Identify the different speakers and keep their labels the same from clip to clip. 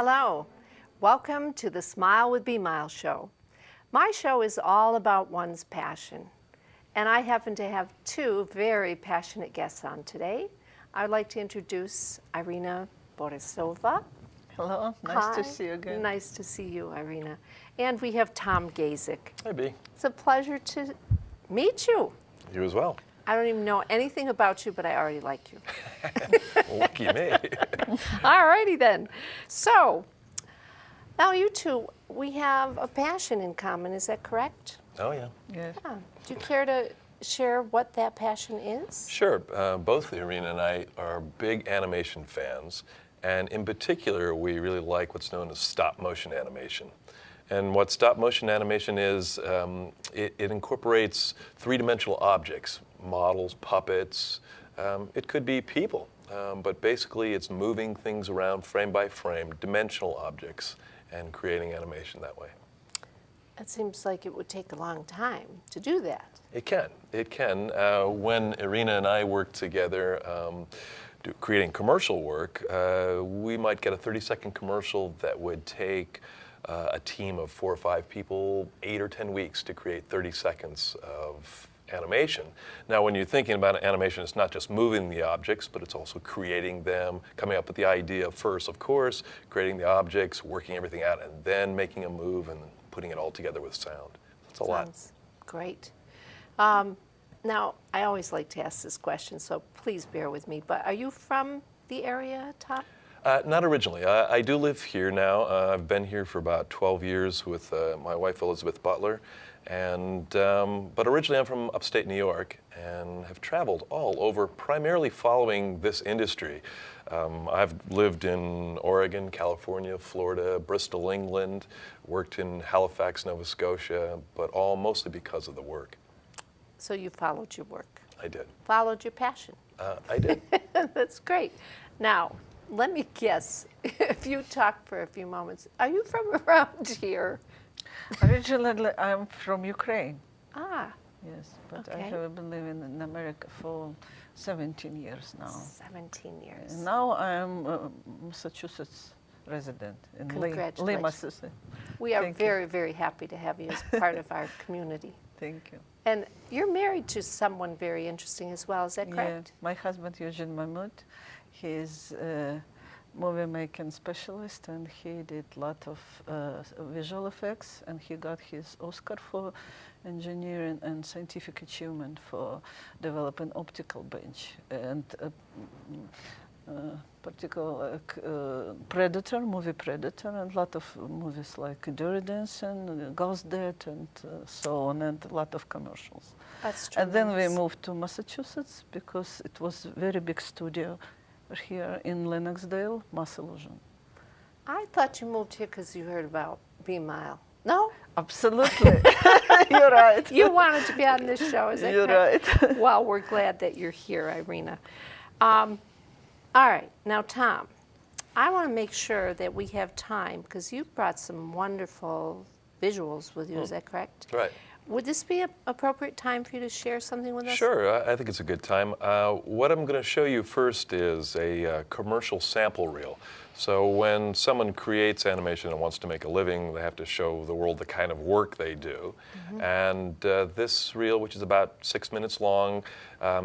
Speaker 1: Hello. Welcome to the Smile with Be Mile show. My show is all about one's passion, and I happen to have two very passionate guests on today. I'd like to introduce Irina Borisova.
Speaker 2: Hello, nice to see you again.
Speaker 1: Nice to see you, Irina. And we have Tom Gasek.
Speaker 3: Hi, B.
Speaker 1: It's a pleasure to meet you.
Speaker 3: You as well.
Speaker 1: I don't even know anything about you, but I already like you.
Speaker 3: Lucky me.
Speaker 1: All righty then. So, now you two, we have a passion in common, is that correct?
Speaker 3: Oh, yeah.
Speaker 2: Yes.
Speaker 1: Yeah. Do you care to share what that passion is?
Speaker 3: Sure. Both Irina and I are big animation fans, and in particular, we really like what's known as stop-motion animation. And what stop-motion animation is, it incorporates three-dimensional objects, models, puppets. It could be people, but basically it's moving things around frame by frame, dimensional objects, and creating animation that way.
Speaker 1: It seems like it would take a long time to do that.
Speaker 3: It can. It can. When Irina and I work together creating commercial work, we might get a 30-second commercial that would take a team of 4 or 5 people 8 or 10 weeks to create 30 seconds of animation. Now, when you're thinking about animation, it's not just moving the objects, but it's also creating them, coming up with the idea first, of course, creating the objects, working everything out, and then making a move and putting it all together with sound. It's a lot.
Speaker 1: Sounds great. Now, I always like to ask this question, so please bear with me, but are you from the area, Tom?
Speaker 3: Not originally. I do live here now. I've been here for about 12 years with my wife, Elizabeth Butler. But originally I'm from upstate New York and have traveled all over, primarily following this industry. I've lived in Oregon, California, Florida, Bristol, England, worked in Halifax, Nova Scotia, but all mostly because of the work.
Speaker 1: So you followed your work.
Speaker 3: I did.
Speaker 1: Followed your passion.
Speaker 3: I did.
Speaker 1: That's great. Now, let me guess, if you talk for a few moments, are you from around here?
Speaker 2: Originally, I'm from Ukraine.
Speaker 1: Ah.
Speaker 2: Yes, but
Speaker 1: Okay.
Speaker 2: I have been living in America for 17 years now.
Speaker 1: 17 years.
Speaker 2: And now I'm a Massachusetts resident in Lee,
Speaker 1: Congratulations.
Speaker 2: Massachusetts.
Speaker 1: We are
Speaker 2: Thank you.
Speaker 1: very, very happy to have you as part of our community.
Speaker 2: Thank you.
Speaker 1: And you're married to someone very interesting as well, is that correct?
Speaker 2: Yeah, my husband, Eugene Mahmoud, he's a movie making specialist, and he did a lot of visual effects, and he got his Oscar for engineering and scientific achievement for developing optical bench and particular Predator, movie Predator, and a lot of movies like Dirty Dancing, Ghost Dead, and so on, and a lot of commercials.
Speaker 1: That's
Speaker 2: And then we
Speaker 1: tremendous.
Speaker 2: moved to Massachusetts because it was a very big studio here in Lennoxdale, Mass Illusion.
Speaker 1: I thought you moved here because you heard about Be Mile. No?
Speaker 2: Absolutely. You're right.
Speaker 1: You wanted to be on this show, is that
Speaker 2: You're
Speaker 1: correct?
Speaker 2: right.
Speaker 1: Well, we're glad that you're here, Irina. All right, now Tom, I want to make sure that we have time because you brought some wonderful visuals with you, is that correct?
Speaker 3: Right.
Speaker 1: Would this be an appropriate time for you to share something with us?
Speaker 3: Sure, I think it's a good time. What I'm going to show you first is a commercial sample reel. So when someone creates animation and wants to make a living, they have to show the world the kind of work they do. And this reel, which is about 6 minutes long,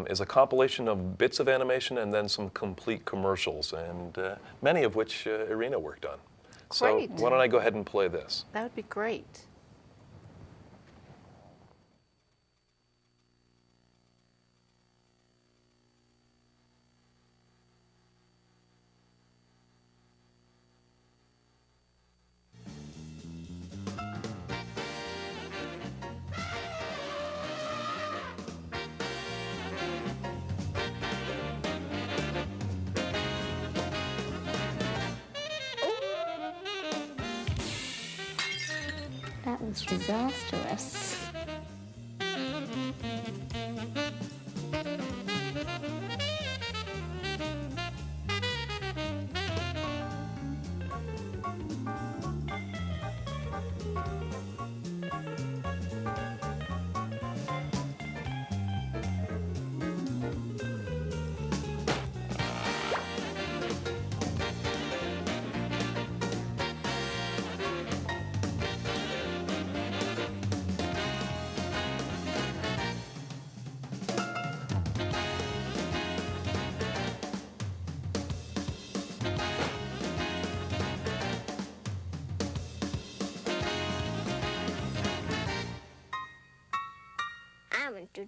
Speaker 3: is a compilation of bits of animation and then some complete commercials, and many of which Irina worked on.
Speaker 1: Great.
Speaker 3: So why don't I go ahead and play this?
Speaker 1: That would be great.
Speaker 4: That was disastrous.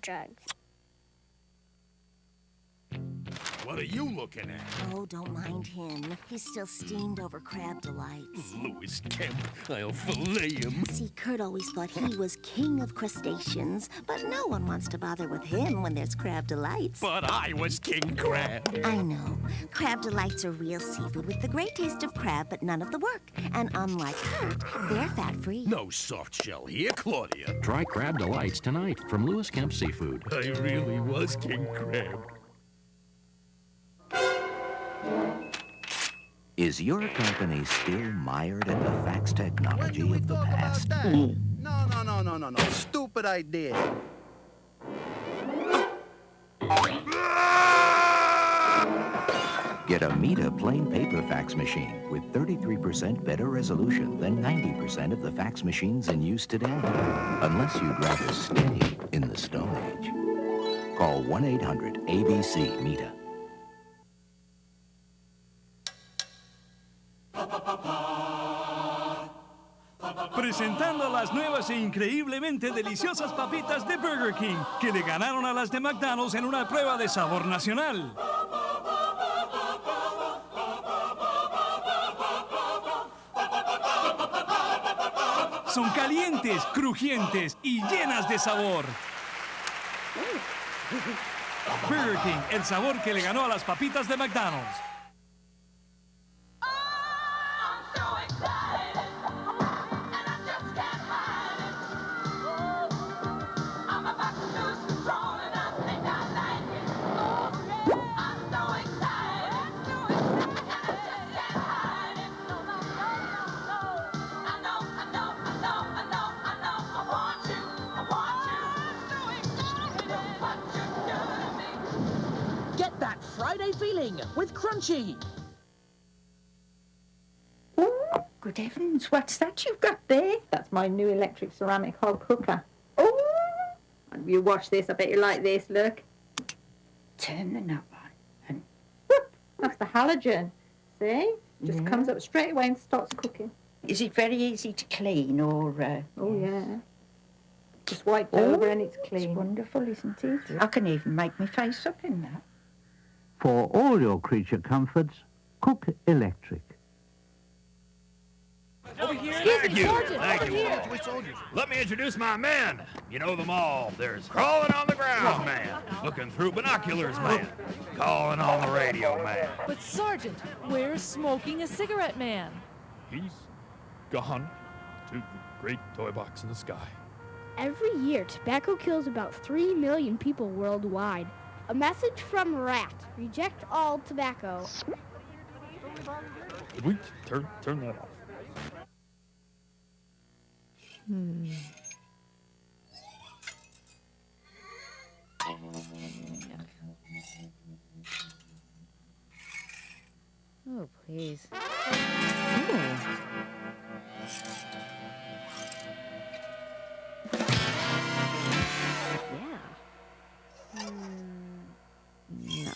Speaker 5: drugs.
Speaker 6: What are you looking at?
Speaker 7: Oh, don't mind him. He's still steamed over crab delights.
Speaker 6: Louis Kemp. I'll fillet him.
Speaker 7: See, Kurt always thought he was king of crustaceans, but no one wants to bother with him when there's crab delights.
Speaker 6: But I was King Crab.
Speaker 7: I know. Crab delights are real seafood with the great taste of crab, but none of the work. And unlike Kurt, they're fat-free.
Speaker 6: No soft shell here, Claudia.
Speaker 8: Try Crab Delights tonight from Louis Kemp Seafood.
Speaker 6: I really was King Crab.
Speaker 9: Is your company still mired in the fax technology of the past?
Speaker 10: No. Stupid idea.
Speaker 9: Get a Mita plain paper fax machine with 33% better resolution than 90% of the fax machines in use today. Unless you'd rather stay in the Stone Age. Call 1-800-ABC-MITA.
Speaker 11: Presentando las nuevas e increíblemente deliciosas papitas de Burger King, que le ganaron a las de McDonald's en una prueba de sabor nacional. Son calientes, crujientes y llenas de sabor. Burger King, el sabor que le ganó a las papitas de McDonald's.
Speaker 12: Get that Friday feeling with Crunchy.
Speaker 4: Oh, good heavens, what's that you've got there? That's my new electric ceramic hog cooker. Oh, and you watch this, I bet you like this, look. Turn the knob on and whoop, that's the halogen. See? Just comes up straight away and starts cooking.
Speaker 13: Is it very easy to clean or...
Speaker 4: Oh, yeah. Just wiped over and it's clean.
Speaker 13: It's wonderful, isn't it? I can even make my face up in that.
Speaker 14: For all your creature comforts, cook electric.
Speaker 6: Over here. Thank you. Thank you. Let me introduce my men. You know them all. There's Crawling on the Ground Man, Looking Through Binoculars Man, Calling on the Radio Man.
Speaker 15: But Sergeant, where's Smoking a Cigarette Man?
Speaker 16: He's gone to the great toy box in the sky.
Speaker 17: Every year, tobacco kills about 3 million people worldwide. A message from Rat. Reject all tobacco.
Speaker 16: Could we turn that off?
Speaker 15: Oh, please.
Speaker 4: No.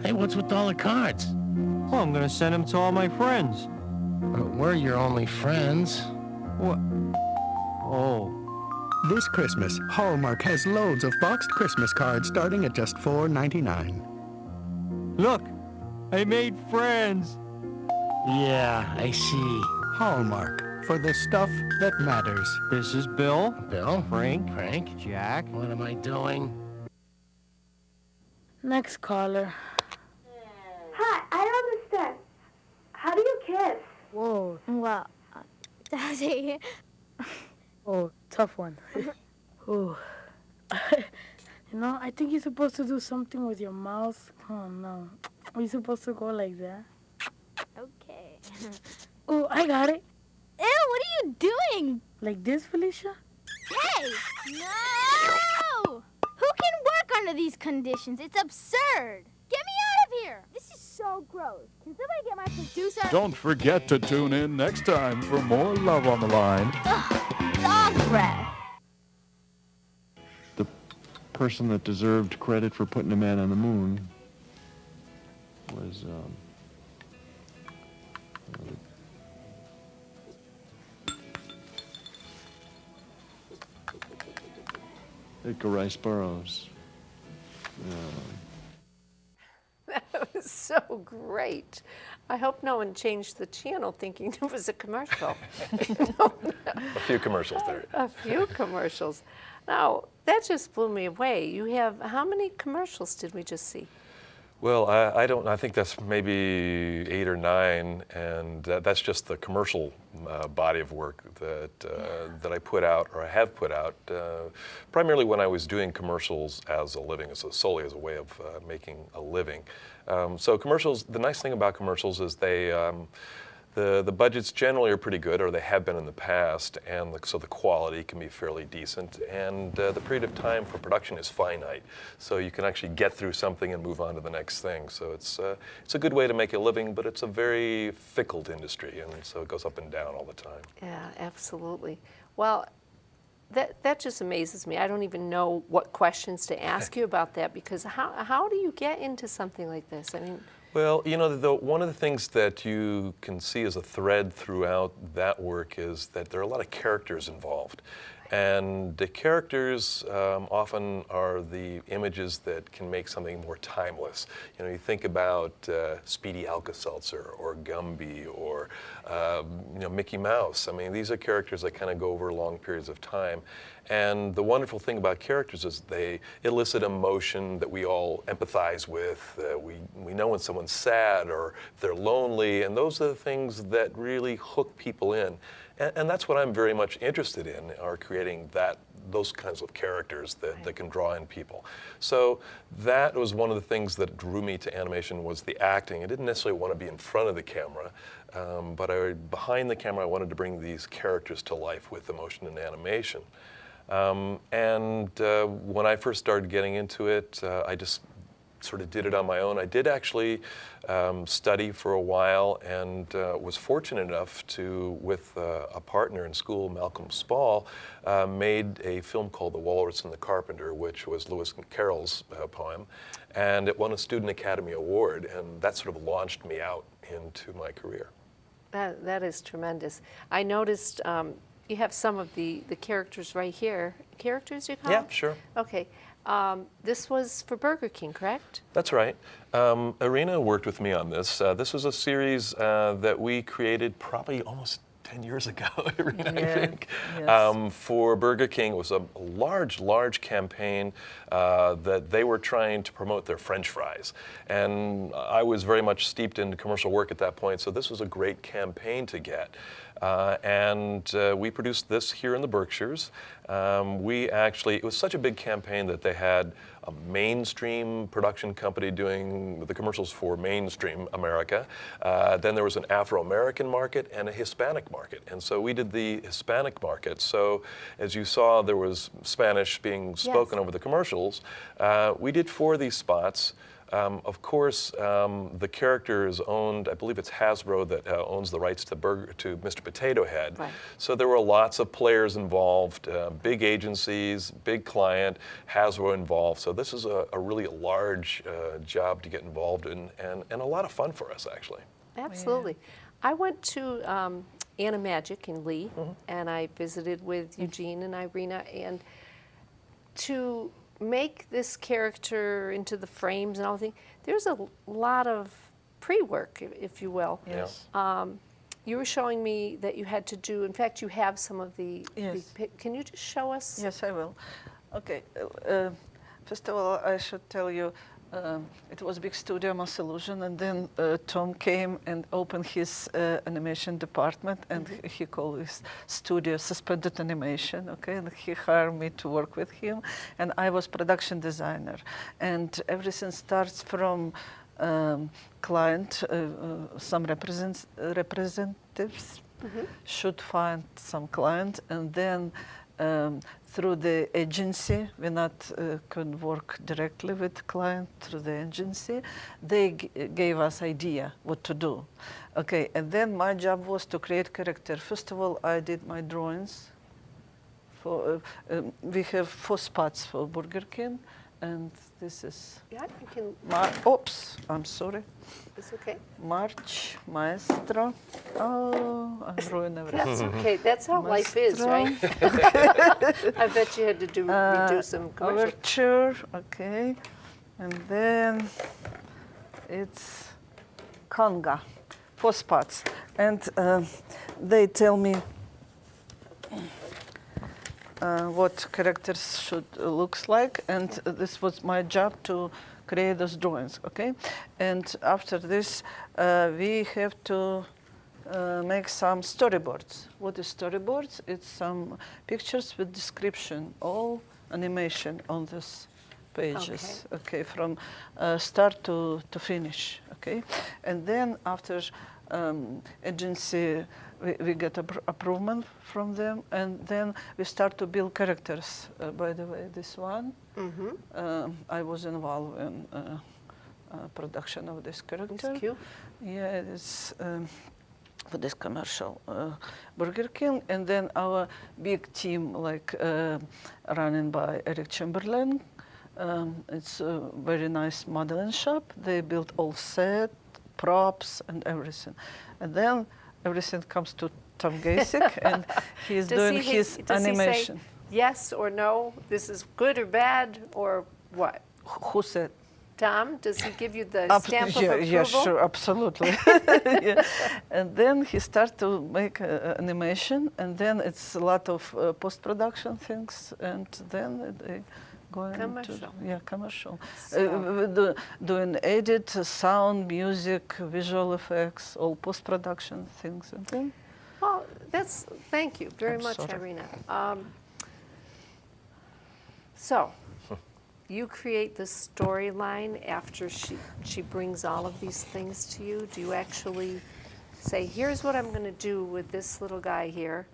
Speaker 18: Hey, what's with all the cards? Well, I'm gonna send them to all my friends. We're your only friends. What? Oh.
Speaker 19: This Christmas, Hallmark has loads of boxed Christmas cards starting at just $4.99.
Speaker 18: Look, I made friends. Yeah, I see.
Speaker 19: Hallmark, for the stuff that matters.
Speaker 18: This is Bill. Bill. Frank. Jack. What am I doing?
Speaker 20: Next caller.
Speaker 21: Hi, I don't understand. How do you kiss?
Speaker 20: Whoa.
Speaker 17: Well, Daddy.
Speaker 20: Oh, tough one. Oh. You know, I think you're supposed to do something with your mouth. Oh, no. Are you supposed to go like that?
Speaker 17: Okay.
Speaker 20: Oh, I got it.
Speaker 17: Ew, what are you doing?
Speaker 20: Like this, Felicia?
Speaker 17: Hey! No! Who can work under these conditions? It's absurd. Get me out of here. This is so gross. Can somebody get my producer?
Speaker 16: Don't forget to tune in next time for more Love on the Line.
Speaker 17: Ugh, dog breath.
Speaker 22: The person that deserved credit for putting a man on the moon
Speaker 18: was Edgar Rice Burroughs.
Speaker 1: That was so great. I hope no one changed the channel thinking it was a commercial.
Speaker 3: A few commercials there.
Speaker 1: A few commercials. Now, that just blew me away. You have, how many commercials did we just see?
Speaker 3: Well, I think that's maybe 8 or 9, and that's just the commercial body of work that I put out, or I have put out, primarily when I was doing commercials as a living, solely as a way of making a living. So commercials, the nice thing about commercials is the budgets generally are pretty good, or they have been in the past, and so the quality can be fairly decent, and the period of time for production is finite, so you can actually get through something and move on to the next thing. So it's a good way to make a living, but it's a very fickle industry, and so it goes up and down all the time.
Speaker 1: Yeah, absolutely. Well, that just amazes me. I don't even know what questions to ask you about that, because how do you get into something like this? I mean,
Speaker 3: well, you know, one of the things that you can see as a thread throughout that work is that there are a lot of characters involved. And the characters often are the images that can make something more timeless. You know, you think about Speedy Alka-Seltzer or Gumby or you know, Mickey Mouse. I mean, these are characters that kind of go over long periods of time. And the wonderful thing about characters is they elicit emotion that we all empathize with. We know when someone's sad or they're lonely, and those are the things that really hook people in. And that's what I'm very much interested in, are creating those kinds of characters that can draw in people. So that was one of the things that drew me to animation, was the acting. I didn't necessarily want to be in front of the camera, but behind the camera I wanted to bring these characters to life with emotion and animation. When I first started getting into it, I just sort of did it on my own. I did actually study for a while, and was fortunate enough to, with a partner in school, Malcolm Spall, made a film called The Walrus and the Carpenter, which was Lewis Carroll's poem, and it won a Student Academy Award, and that sort of launched me out into my career.
Speaker 1: That is tremendous. I noticed you have some of the characters right here. Characters, you call them?
Speaker 3: Yeah, sure.
Speaker 1: Okay. This was for Burger King, correct?
Speaker 3: That's right. Irina worked with me on this. This was a series that we created probably almost 10 years ago, Irina, I think. Yes. For Burger King. It was a large campaign that they were trying to promote their French fries. And I was very much steeped in commercial work at that point, so this was a great campaign to get. We produced this here in the Berkshires. It was such a big campaign that they had a mainstream production company doing the commercials for mainstream America. Then there was an Afro-American market and a Hispanic market. And so we did the Hispanic market. So as you saw, there was Spanish being spoken over the commercials. We did 4 of these spots. Of course, the character is owned, I believe it's Hasbro that owns the rights to Mr. Potato Head. Right. So there were lots of players involved, big agencies, big client, Hasbro involved. So this is a really large job to get involved in, and a lot of fun for us, actually.
Speaker 1: Absolutely. Yeah. I went to Animagic in Lee, and I visited with Eugene and Irina, and to make this character into the frames and everything, there's a lot of pre-work, if you will.
Speaker 2: Yes.
Speaker 1: You were showing me that you had to do, in fact, you have some of the,
Speaker 2: yes.
Speaker 1: Can you just show us?
Speaker 2: Yes, I will. Okay. First of all, I should tell you, it was a big studio, Mass Illusion, and then Tom came and opened his animation department, and he called his studio Suspended Animation, okay, and he hired me to work with him, and I was production designer, and everything starts from client, some representatives should find some client, and then through the agency, we not could work directly with client through the agency. They gave us idea what to do. Okay, and then my job was to create character. First of all, I did my drawings. We have 4 spots for Burger King, and this is
Speaker 1: Yeah, you can.
Speaker 2: oops, I'm sorry.
Speaker 1: It's okay.
Speaker 2: March, Maestro. Oh, I'm ruining everything.
Speaker 1: That's okay. That's how life is, right? I bet you had to redo some commercial.
Speaker 2: Overture, okay. And then it's conga, 4 spots. And they tell me what characters should looks like, and this was my job to create those drawings, okay? And after this, we have to make some storyboards. What is storyboards? It's some pictures with description, all animation on this pages, okay, from start to finish, okay? And then after agency, we get approval from them, and then we start to build characters. By the way, this one, I was involved in production of this character.
Speaker 1: That's cute.
Speaker 2: Yeah, it's for this commercial Burger King, and then our big team, like running by Eric Chamberlain. It's a very nice modeling shop. They built all set, props, and everything. And then everything comes to Tom Gasek, and he's doing his animation.
Speaker 1: He say yes or no? This is good or bad, or what?
Speaker 2: Who said?
Speaker 1: Tom, does he give you the stamp of approval?
Speaker 2: Yeah, sure, absolutely. Yeah. And then he starts to make animation, and then it's a lot of post-production things, and then they go
Speaker 1: commercial.
Speaker 2: Commercial.
Speaker 1: So.
Speaker 2: Doing edit, sound, music, visual effects, all post-production things, and then.
Speaker 1: Well, thank you very much,
Speaker 2: sorry.
Speaker 1: Irina. So, you create the storyline after she brings all of these things to you? Do you actually say, here's what I'm going to do with this little guy here,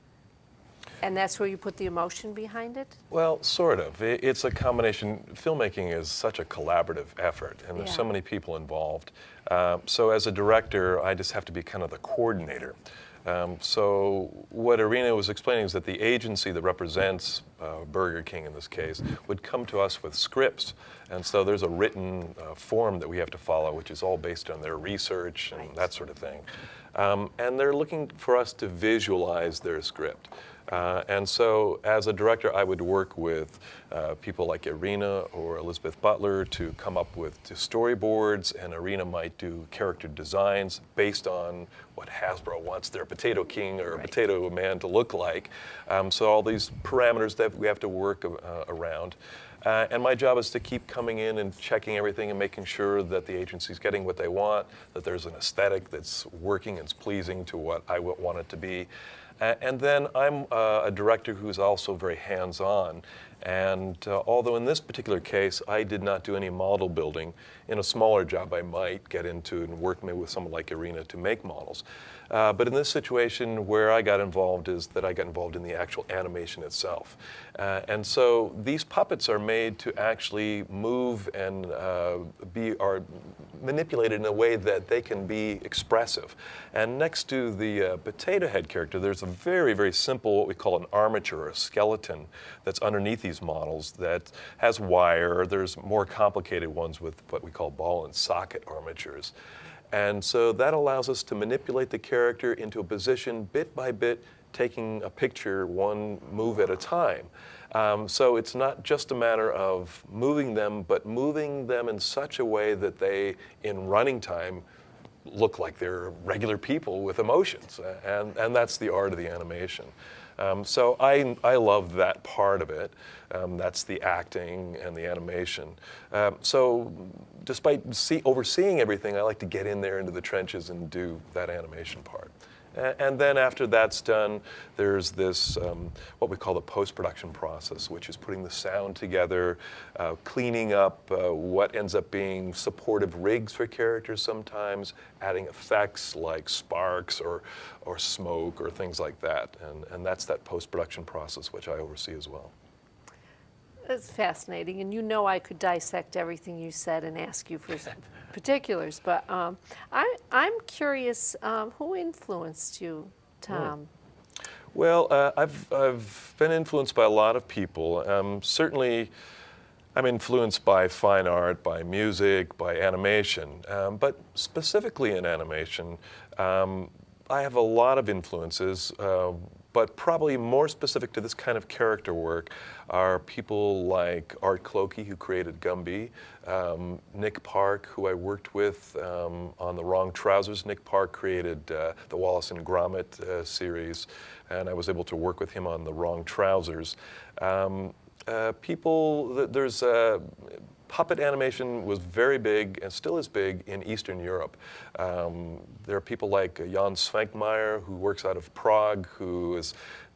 Speaker 1: and that's where you put the emotion behind it?
Speaker 3: Well, sort of. It's a combination. Filmmaking is such a collaborative effort, and there's so many people involved. So as a director, I just have to be kind of the coordinator. So what Irina was explaining is that the agency that represents Burger King in this case would come to us with scripts. And so there's a written form that we have to follow, which is all based on their research and that sort of thing. And they're looking for us to visualize their script. And so as a director, I would work with people like Irina or Elizabeth Butler to come up with storyboards, and Irina might do character designs based on what Hasbro wants their Potato King or Potato Man to look like. So all these parameters that we have to work around. And my job is to keep coming in and checking everything and making sure that the agency's getting what they want, that there's an aesthetic that's working and is pleasing to what I want it to be. And then I'm a director who's also very hands-on. And although in this particular case, I did not do any model building, in a smaller job I might get into and work maybe with someone like Irina to make models. But in this situation, where I got involved is that I got involved in the actual animation itself. And so these puppets are made to actually move and are manipulated in a way that they can be expressive. And next to the potato head character, there's a very, very simple, what we call an armature or a skeleton that's underneath these models that has wire. There's more complicated ones with what we call ball and socket armatures. And so that allows us to manipulate the character into a position bit by bit, taking a picture one move at a time. So it's not just a matter of moving them, but moving them in such a way that they, in running time, look like they're regular people with emotions. And that's the art of the animation. So I love that part of it. That's the acting and the animation. So despite overseeing everything, I like to get in there into the trenches and do that animation part. And then after that's done, there's this, what we call the post-production process, which is putting the sound together, cleaning up what ends up being supportive rigs for characters sometimes, adding effects like sparks or smoke or things like that. And that's that post-production process, which I oversee as well.
Speaker 1: It's fascinating, and you know I could dissect everything you said and ask you for some particulars, but I'm curious, who influenced you, Tom?
Speaker 3: Well, I've been influenced by a lot of people. Certainly, I'm influenced by fine art, by music, by animation, but specifically in animation, I have a lot of influences, but probably more specific to this kind of character work are people like Art Clokey, who created Gumby, Nick Park, who I worked with on The Wrong Trousers. Nick Park created the Wallace and Gromit series, and I was able to work with him on The Wrong Trousers. There's puppet animation was very big and still is big in Eastern Europe. There are people like Jan Svankmajer, who works out of Prague,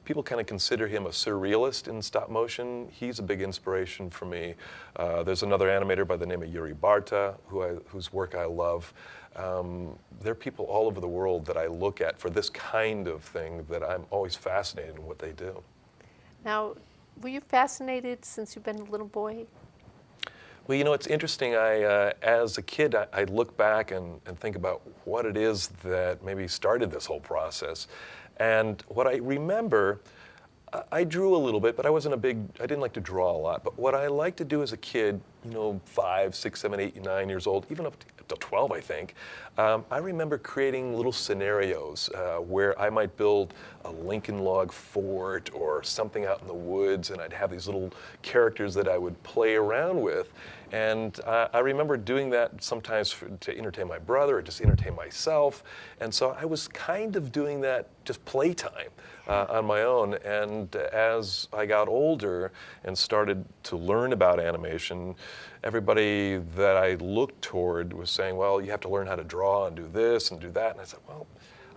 Speaker 3: people kind of consider him a surrealist in stop motion. He's a big inspiration for me. There's another animator by the name of Yuri Barta, whose work I love. There are people all over the world that I look at for this kind of thing that I'm always fascinated in what they do.
Speaker 1: Now, were you fascinated since you've been a little boy?
Speaker 3: Well, you know, it's interesting. As a kid, I look back and think about what it is that maybe started this whole process. And what I remember, I drew a little bit, but I didn't like to draw a lot. But what I liked to do as a kid, 5, 6, 7, 8, 9 years old, even up to 12, I think, I remember creating little scenarios where I might build a Lincoln log fort or something out in the woods, and I'd have these little characters that I would play around with. And I remember doing that sometimes to entertain my brother or just entertain myself. And so I was kind of doing that just playtime on my own. And as I got older and started to learn about animation, everybody that I looked toward was saying, well, you have to learn how to draw and do this and do that. And I said, well,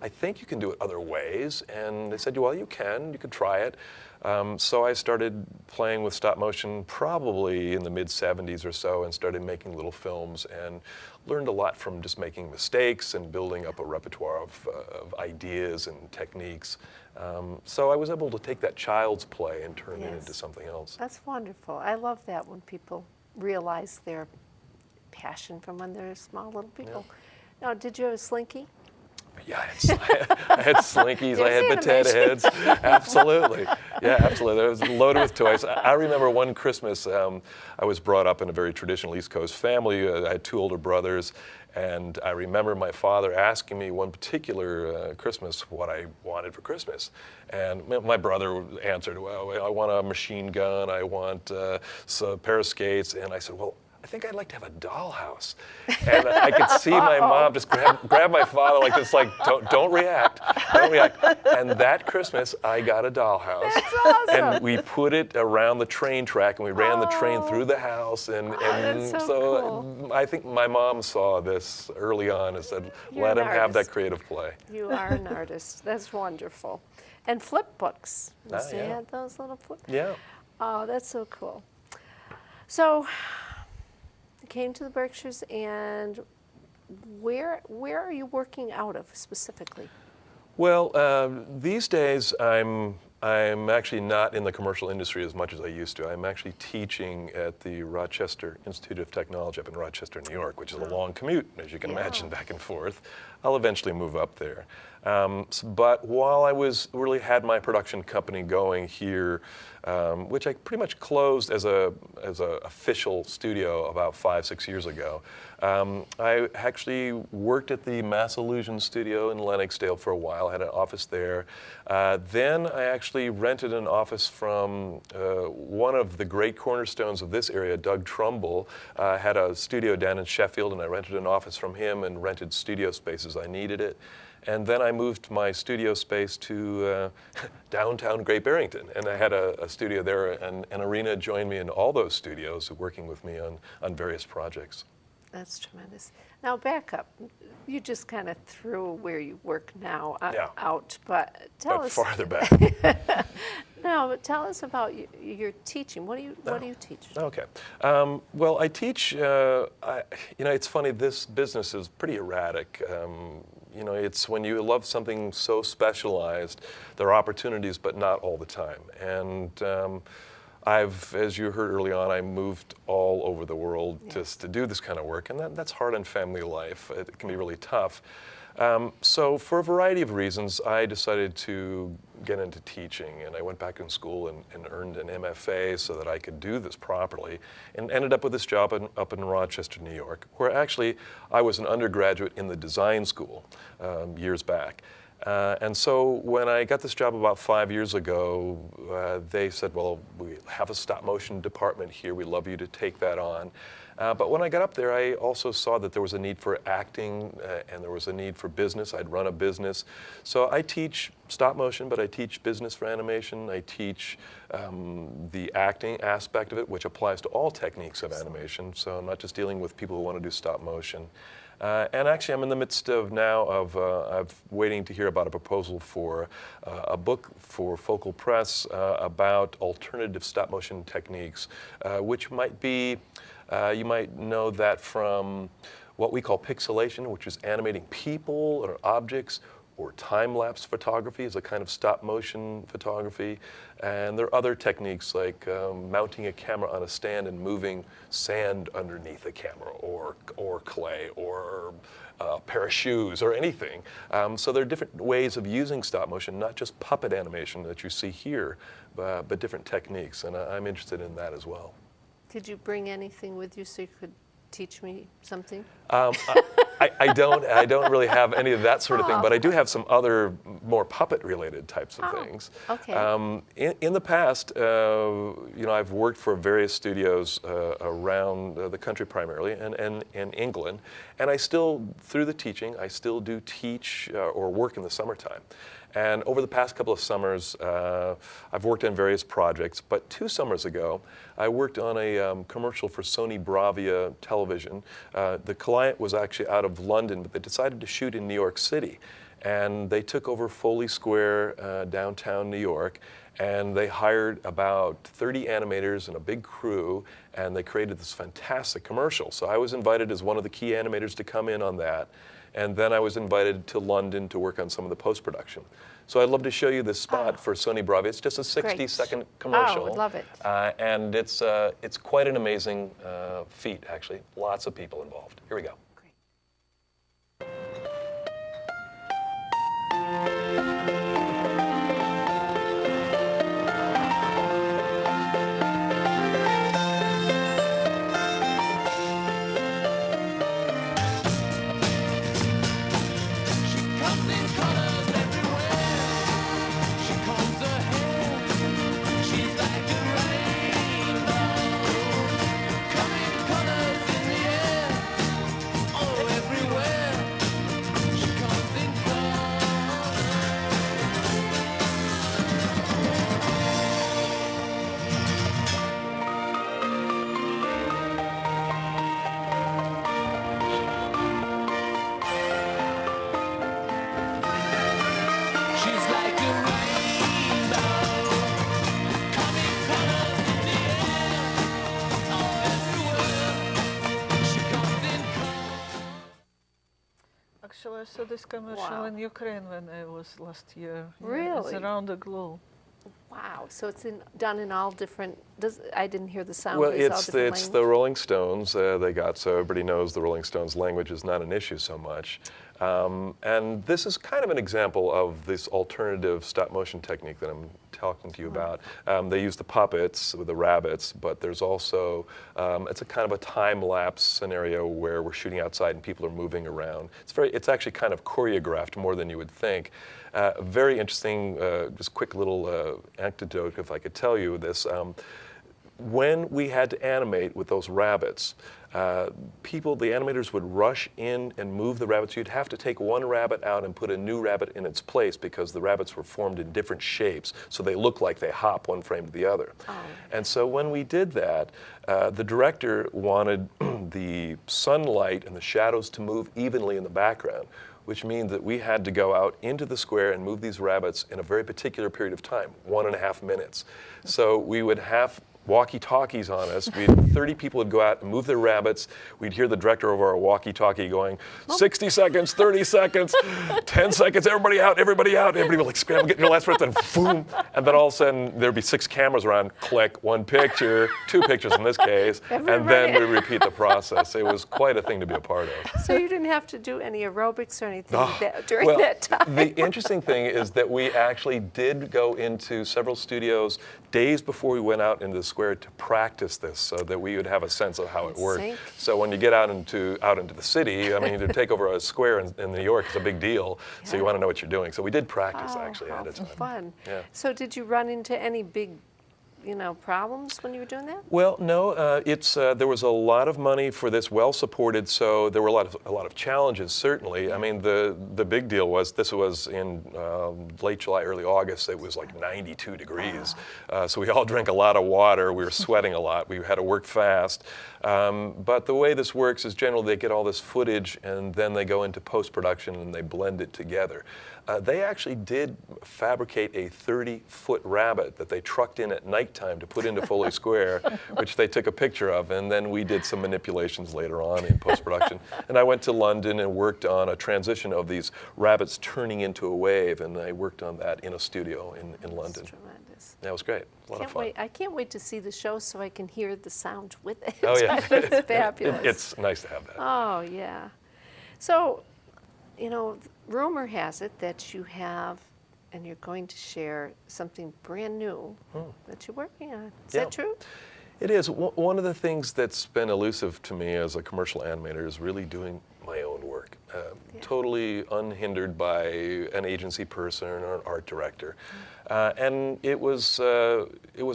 Speaker 3: I think you can do it other ways. And they said, well, you can try it. So I started playing with stop motion probably in the mid-'70s or so and started making little films and learned a lot from just making mistakes and building up a repertoire of ideas and techniques. So I was able to take that child's play and turn it into something else.
Speaker 1: That's wonderful. I love that when people realize their passion from when they're small little people. Yeah. Now, did you have a slinky?
Speaker 3: Yeah, I had slinkies, I had potato heads. Absolutely. Yeah, absolutely. It was loaded with toys. I remember one Christmas, I was brought up in a very traditional East Coast family. I had 2 older brothers, and I remember my father asking me one particular Christmas what I wanted for Christmas. And my brother answered, well, I want a machine gun, I want a pair of skates. And I said, well, I think I'd like to have a dollhouse. And I could see my mom just grab my father like this, like, don't react, don't react. And that Christmas, I got a dollhouse.
Speaker 1: That's awesome.
Speaker 3: And we put it around the train track, and we ran the train through the house. And
Speaker 1: that's so cool.
Speaker 3: I think my mom saw this early on and said, let him have that creative play.
Speaker 1: You are an artist. That's wonderful. And flip books. You had those little flip?
Speaker 3: Yeah.
Speaker 1: Oh, that's so cool. So, came to the Berkshires, and where are you working out of specifically?
Speaker 3: Well, these days I'm actually not in the commercial industry as much as I used to. I'm actually teaching at the Rochester Institute of Technology up in Rochester, New York, which is a long commute, as you can imagine, back and forth. I'll eventually move up there. But while I really had my production company going here, which I pretty much closed as a official studio about 5, 6 years ago, I actually worked at the Mass Illusion studio in Lennoxdale for a while. I had an office there. Then I actually rented an office from one of the great cornerstones of this area, Doug Trumbull. Had a studio down in Sheffield, and I rented an office from him and rented studio spaces. I needed it. And then I moved my studio space to downtown Great Barrington, and I had a studio there, and Irina joined me in all those studios, working with me on various projects.
Speaker 1: That's tremendous. Now back up. You just kind of threw where you work now out, but tell us
Speaker 3: farther back.
Speaker 1: No, but tell us about your teaching. What do you teach?
Speaker 3: Okay. Well, I teach. It's funny. This business is pretty erratic. It's when you love something so specialized, there are opportunities, but not all the time. And as you heard early on, I moved all over the world just to do this kind of work, and that's hard on family life. It can be really tough. So for a variety of reasons, I decided to get into teaching, and I went back in school and earned an MFA so that I could do this properly, and ended up with this job up in Rochester, New York, where actually I was an undergraduate in the design school years back. And so when I got this job about 5 years ago, they said, well, we have a stop motion department here. We'd love you to take that on. But when I got up there, I also saw that there was a need for acting and there was a need for business. I'd run a business. So I teach stop motion, but I teach business for animation. I teach the acting aspect of it, which applies to all techniques of animation. So I'm not just dealing with people who want to do stop motion. And actually, I'm in the midst of waiting to hear about a proposal for a book for Focal Press about alternative stop motion techniques, which might be, you might know that from what we call pixelation, which is animating people or objects, or time-lapse photography is a kind of stop-motion photography. And there are other techniques like mounting a camera on a stand and moving sand underneath a camera, or clay, or a pair of shoes, or anything. So there are different ways of using stop-motion, not just puppet animation that you see here, but different techniques, and I'm interested in that as well.
Speaker 1: Did you bring anything with you so you could teach me something?
Speaker 3: I don't really have any of that sort of thing, but I do have some other more puppet-related types of things.
Speaker 1: Okay.
Speaker 3: In the past, I've worked for various studios around the country primarily, and in England, and I still, through the teaching, I still do teach or work in the summertime. And over the past couple of summers, I've worked on various projects, but 2 summers ago, I worked on a commercial for Sony Bravia television. The client was actually out of London, but they decided to shoot in New York City. And they took over Foley Square, downtown New York, and they hired about 30 animators and a big crew, and they created this fantastic commercial. So I was invited as one of the key animators to come in on that. And then I was invited to London to work on some of the post-production. So I'd love to show you this spot for Sony Bravia. It's just a 60-second commercial.
Speaker 1: Oh, I would love it.
Speaker 3: And it's quite an amazing feat, actually. Lots of people involved. Here we go.
Speaker 2: Actually, I saw this commercial in Ukraine when I was last year.
Speaker 1: Really?
Speaker 2: It's around the globe.
Speaker 1: Wow. So it's done in all different. I didn't hear the sound.
Speaker 3: Well,
Speaker 1: but all
Speaker 3: it's
Speaker 1: different
Speaker 3: the Rolling Stones. They got, so everybody knows the Rolling Stones language is not an issue so much. And this is kind of an example of this alternative stop motion technique that I'm talking to you about. They use the puppets with the rabbits, but there's also, it's a kind of a time-lapse scenario where we're shooting outside and people are moving around. It's actually kind of choreographed more than you would think. Very interesting, just quick little anecdote, if I could tell you this. When we had to animate with those rabbits, the animators would rush in and move the rabbits. You'd have to take one rabbit out and put a new rabbit in its place because the rabbits were formed in different shapes, so they look like they hop one frame to the other. And so when we did that, the director wanted the sunlight and the shadows to move evenly in the background, which means that we had to go out into the square and move these rabbits in a very particular period of time, 1.5 minutes. So we would have walkie-talkies on us. 30 people would go out and move their rabbits. We'd hear the director over our walkie-talkie going, 60 seconds, 30 seconds, 10 seconds, everybody out, everybody out. Everybody would like scramble, get your last breath, then boom. And then all of a sudden there'd be 6 cameras around, click, 1 picture, 2 pictures in this case, and then we repeat the process. It was quite a thing to be a part of.
Speaker 1: So you didn't have to do any aerobics or anything during that time?
Speaker 3: The interesting thing is that we actually did go into several studios days before we went out into the square to practice this, so that we would have a sense of how it worked. So when you get out into the city, I mean, to take over a square in New York is a big deal. Yeah. So you want to know what you're doing. So we did practice actually ahead of time.
Speaker 1: Fun.
Speaker 3: Yeah.
Speaker 1: So did you run into any big, problems when you were doing that?
Speaker 3: Well, no. There was a lot of money for this, well supported. So there were a lot of challenges. Certainly. I mean, the big deal was this was in late July, early August. It was like 92 degrees. So we all drank a lot of water. We were sweating a lot. We had to work fast. But the way this works is generally they get all this footage and then they go into post-production and they blend it together. They actually did fabricate a 30-foot rabbit that they trucked in at nighttime to put into Foley Square, which they took a picture of, and then we did some manipulations later on in post-production. And I went to London and worked on a transition of these rabbits turning into a wave, and I worked on that in a studio in London.
Speaker 1: That's tremendous.
Speaker 3: That was great. A lot of fun.
Speaker 1: I can't wait to see the show so I can hear the sound with it.
Speaker 3: Oh, yeah.
Speaker 1: It's fabulous.
Speaker 3: It's nice to have that.
Speaker 1: Oh, yeah. So, rumor has it that you have, and you're going to share something brand new that you're working on. Is that true?
Speaker 3: It is. One of the things that's been elusive to me as a commercial animator is really doing my own work, totally unhindered by an agency person or an art director. And it was a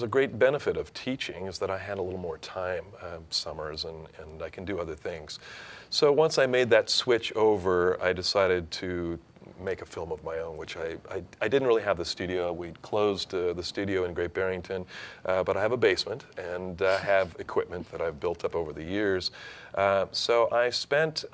Speaker 3: great benefit of teaching is that I had a little more time, summers, and I can do other things. So once I made that switch over, I decided to make a film of my own, which I didn't really have the studio. We closed the studio in Great Barrington, but I have a basement and have equipment that I've built up over the years. So I spent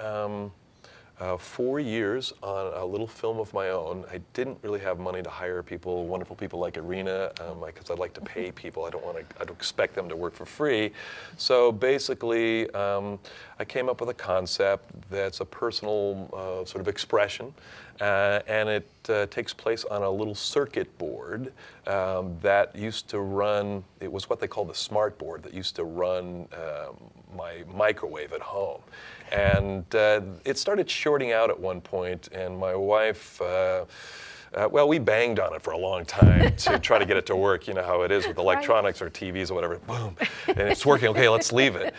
Speaker 3: 4 years on a little film of my own. I didn't really have money to hire people, wonderful people like Irina, because I'd like to pay people. I don't expect them to work for free. So basically, I came up with a concept that's a personal sort of expression, and it takes place on a little circuit board that used to run, it was what they called the smart board that used to run my microwave at home. And it started shorting out at one point, and my wife, we banged on it for a long time to try to get it to work. You know how it is with electronics or TVs or whatever, boom, and it's working, okay, let's leave it.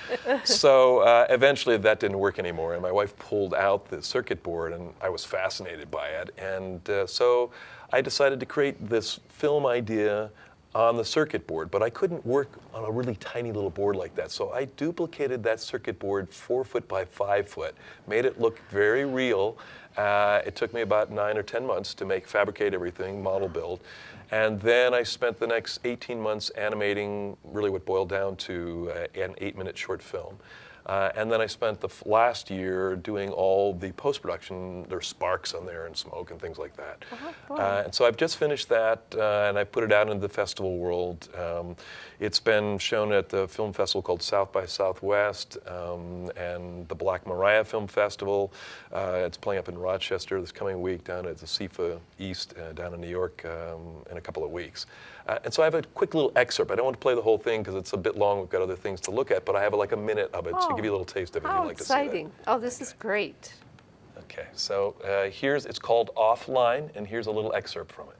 Speaker 3: So eventually that didn't work anymore, and my wife pulled out the circuit board, and I was fascinated by it. And so I decided to create this film idea on the circuit board, but I couldn't work on a really tiny little board like that. So I duplicated that circuit board 4 foot by 5 foot, made it look very real. It took me about 9 or 10 months to fabricate everything, model build. And then I spent the next 18 months animating really what boiled down to an 8-minute short film. And then I spent the last year doing all the post-production. There's sparks on there and smoke and things like that. And so I've just finished that, and I put it out into the festival world. It's been shown at the film festival called South by Southwest and the Black Maria Film Festival. It's playing up in Rochester this coming week, down at the SIFA East down in New York in a couple of weeks. And so I have a quick little excerpt. I don't want to play the whole thing because it's a bit long. We've got other things to look at, but I have like a minute of it to give you a little taste of it if you'd like to see that.
Speaker 1: How exciting. Oh, this is great.
Speaker 3: Okay, so it's called Offline, and here's a little excerpt from it.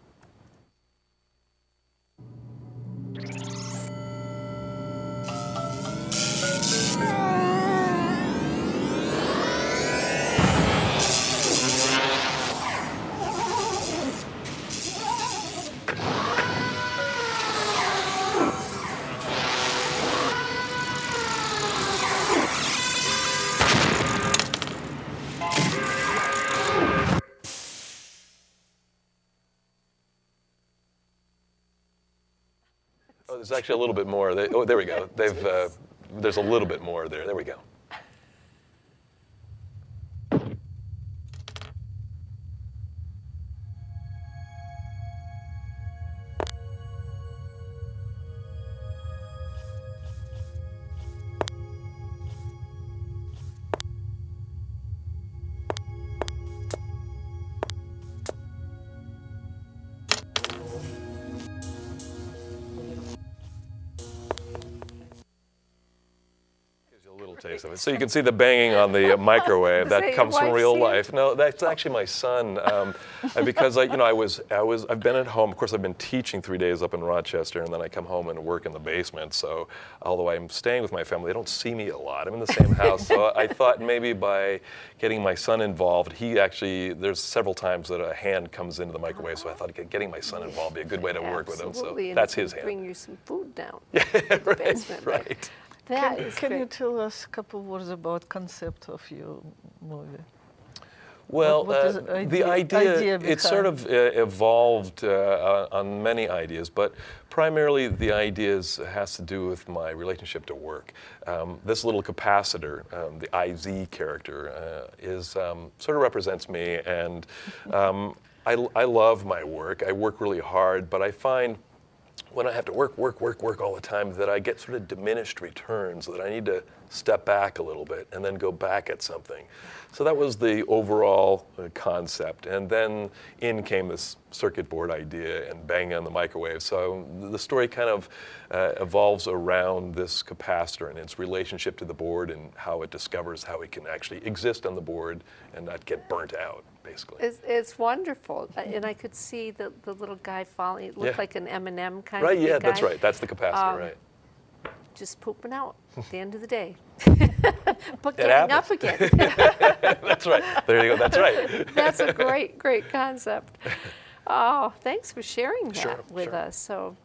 Speaker 3: Oh, there's actually a little bit more. There we go. There's a little bit more there. There we go. taste of it. So you can see the banging on the microwave.
Speaker 1: that
Speaker 3: That
Speaker 1: your
Speaker 3: comes from
Speaker 1: wife
Speaker 3: real
Speaker 1: seeing?
Speaker 3: life. No, that's actually my son. Because I've been at home. Of course, I've been teaching 3 days up in Rochester, and then I come home and work in the basement. So although I'm staying with my family, they don't see me a lot. I'm in the same house. So I thought maybe by getting my son involved, there's several times that a hand comes into the microwave. So I thought getting my son involved would be a good way to work with him. So
Speaker 1: Absolutely, and
Speaker 3: that's
Speaker 1: he
Speaker 3: his
Speaker 1: can
Speaker 3: hand.
Speaker 1: bring you some food down to the basement.
Speaker 3: Right.
Speaker 1: That is
Speaker 2: Can you
Speaker 1: great.
Speaker 2: tell us a couple words about concept of your movie?
Speaker 3: Well,
Speaker 2: What is
Speaker 3: the idea it sort
Speaker 2: behind?
Speaker 3: of evolved on many ideas, but primarily the ideas has to do with my relationship to work. This little capacitor, the IZ character, sort of represents me, and I love my work. I work really hard, but I find when I have to work all the time that I get sort of diminished returns, that I need to step back a little bit and then go back at something. So that was the overall concept. And then in came this circuit board idea and bang on the microwave. So the story kind of evolves around this capacitor and its relationship to the board and how it discovers how it can actually exist on the board and not get burnt out, basically.
Speaker 1: It's wonderful, and I could see the little guy falling. It looked like an M&M kind
Speaker 3: right,
Speaker 1: of big
Speaker 3: yeah,
Speaker 1: guy.
Speaker 3: that's right. That's the capacitor, right.
Speaker 1: Just pooping out at the end of the day. But
Speaker 3: It
Speaker 1: getting up
Speaker 3: happens.
Speaker 1: again.
Speaker 3: That's right. There you go. That's right.
Speaker 1: That's a great concept. Oh, thanks for sharing that with
Speaker 3: sure.
Speaker 1: us. So,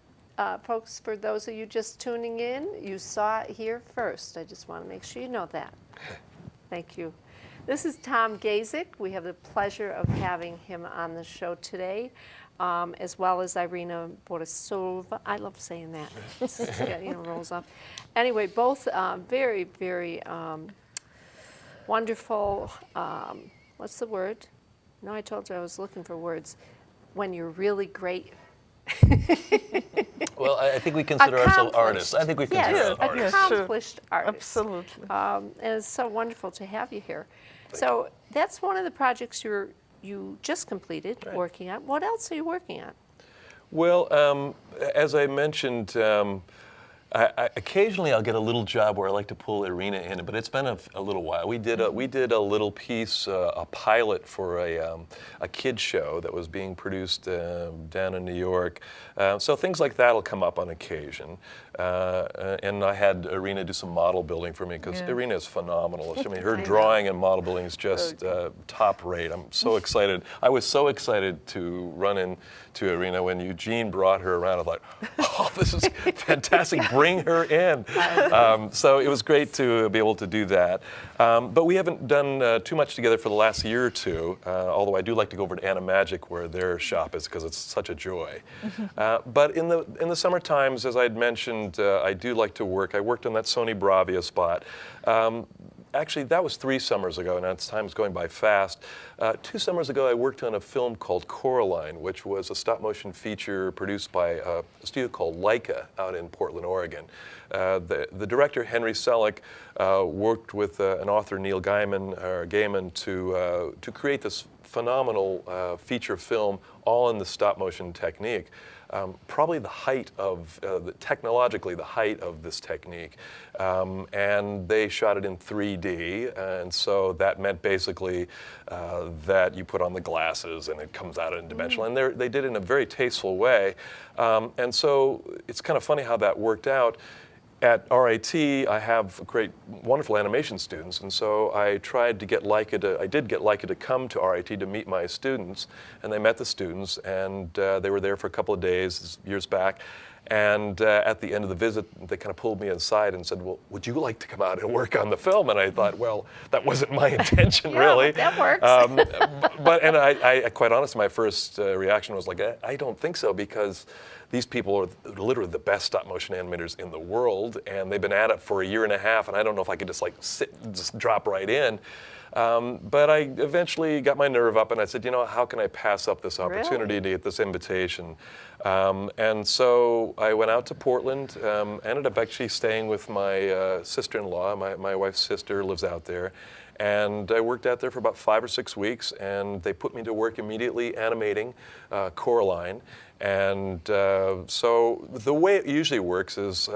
Speaker 1: folks, for those of you just tuning in, you saw it here first. I just want to make sure you know that. Thank you. This is Tom Gasek. We have the pleasure of having him on the show today, as well as Irina Borisova. I love saying that. It's, rolls off. Anyway, both very, very wonderful. What's the word? No, I told you I was looking for words. When you're really great.
Speaker 3: Well, I think we consider ourselves artists. I think we consider ourselves artists.
Speaker 1: Accomplished artists.
Speaker 2: Absolutely.
Speaker 1: And it's so wonderful to have you here. So that's one of the projects you just completed working on. What else are you working on?
Speaker 3: Well, as I mentioned, occasionally I'll get a little job where I like to pull Irina in, but it's been a little while. We did a little piece, a pilot for a kids show that was being produced down in New York. So things like that will come up on occasion. And I had Irina do some model building for me because Irina is phenomenal. I mean, her drawing and model building is just top rate. I'm so excited. I was so excited to run into Irina when Eugene brought her around. I thought, oh, this is fantastic. Bring her in. So it was great to be able to do that. But we haven't done too much together for the last year or two, although I do like to go over to Animagic where their shop is because it's such a joy. But in the summer times, as I'd mentioned, I do like to work. I worked on that Sony Bravia spot. Actually, that was 3 summers ago, and time's going by fast. 2 summers ago, I worked on a film called Coraline, which was a stop-motion feature produced by a studio called Leica out in Portland, Oregon. The director, Henry Selick, worked with an author, Neil Gaiman, to create this phenomenal feature film, all in the stop-motion technique. Probably the height of, technologically, the height of this technique. And they shot it in 3D, and so that meant basically that you put on the glasses and it comes out in dimensional. And they did it in a very tasteful way. And so it's kind of funny how that worked out. At RIT, I have great, wonderful animation students, and so I tried to get Leica to come to RIT to meet my students, and they met the students, and they were there for a couple of days, years back, and at the end of the visit, they kind of pulled me aside and said, well, would you like to come out and work on the film? And I thought, well, that wasn't my intention, really.
Speaker 1: That works.
Speaker 3: But I quite honestly, my first reaction was like, I don't think so, because these people are literally the best stop-motion animators in the world, and they've been at it for a year and a half, and I don't know if I could just drop right in. But I eventually got my nerve up, and I said, how can I pass up this opportunity to get this invitation? And so I went out to Portland, ended up actually staying with my sister-in-law. My wife's sister lives out there. And I worked out there for about 5 or 6 weeks, and they put me to work immediately animating Coraline. And so the way it usually works is